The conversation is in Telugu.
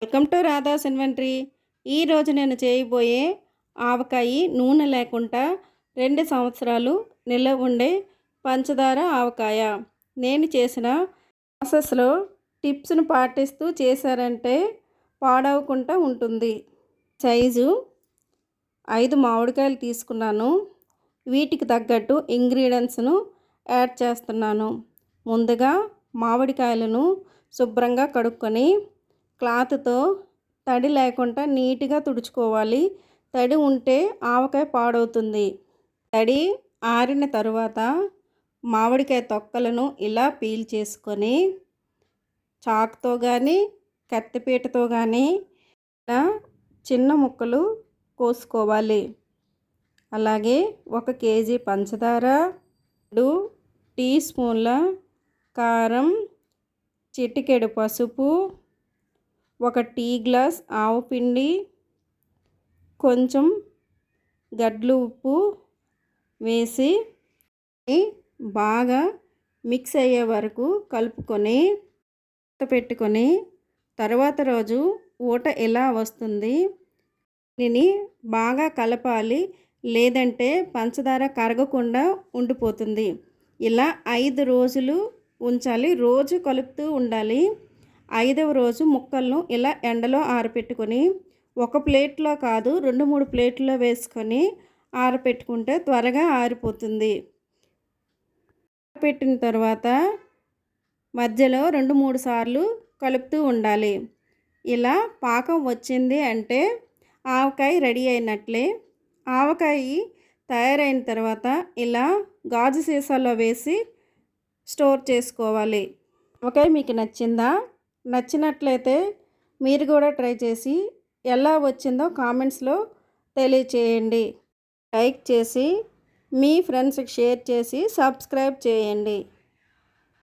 Welcome to Radha's inventory. ఈరోజు నేను చేయబోయే ఆవకాయ నూనె లేకుండా 2 సంవత్సరాలు నిల్వ ఉండే పంచదార ఆవకాయ. నేను చేసిన ప్రాసెస్లో టిప్స్ను పాటిస్తూ చేశారంటే పాడవకుండా ఉంటుంది. సైజు 5 మామిడికాయలు తీసుకున్నాను. వీటికి తగ్గట్టు ఇంగ్రీడియంట్స్ను యాడ్ చేస్తున్నాను. ముందుగా మామిడికాయలను శుభ్రంగా కడుక్కొని క్లాత్తో తడి లేకుండా నీట్గా తుడుచుకోవాలి. తడి ఉంటే ఆవకాయ పాడవుతుంది. తడి ఆరిన తరువాత మామిడికాయ తొక్కలను ఇలా పీల్ చేసుకొని చాకుతో కానీ కత్తిపీటతో కానీ ఇలా చిన్న ముక్కలు కోసుకోవాలి. అలాగే 1 కేజీ పంచదార, 2 టీ స్పూన్ల కారం, చిటికెడు పసుపు, 1 టీ గ్లాస్ ఆవపిండి, కొంచెం గడ్లు ఉప్పు వేసి బాగా మిక్స్ అయ్యే వరకు కలుపుకొని పెట్టుకొని తర్వాత రోజు ఊట ఎలా వస్తుంది దీనిని బాగా కలపాలి. లేదంటే పంచదార కరగకుండా ఉండిపోతుంది. ఇలా 5 రోజులు ఉంచాలి. రోజు కలుపుతూ ఉండాలి. 5వ రోజు ముక్కలను ఇలా ఎండలో ఆరబెట్టుకొని 1 ప్లేట్లో కాదు 2-3 ప్లేట్లో వేసుకొని ఆరబెట్టుకుంటే త్వరగా ఆరిపోతుంది. పెట్టిన తర్వాత మధ్యలో 2-3 సార్లు కలుపుతూ ఉండాలి. ఇలా పాకం వచ్చింది అంటే ఆవకాయ రెడీ అయినట్లే. ఆవకాయ తయారైన తర్వాత ఇలా గాజు సీసాలో వేసి స్టోర్ చేసుకోవాలి. ఆవకాయ మీకు నచ్చిందా? నచ్చినట్లయితే మీరు కూడా ట్రై చేసి ఎలా వచ్చిందో కామెంట్స్లో తెలియచేయండి. లైక్ చేసి మీ ఫ్రెండ్స్కి షేర్ చేసి సబ్స్క్రైబ్ చేయండి.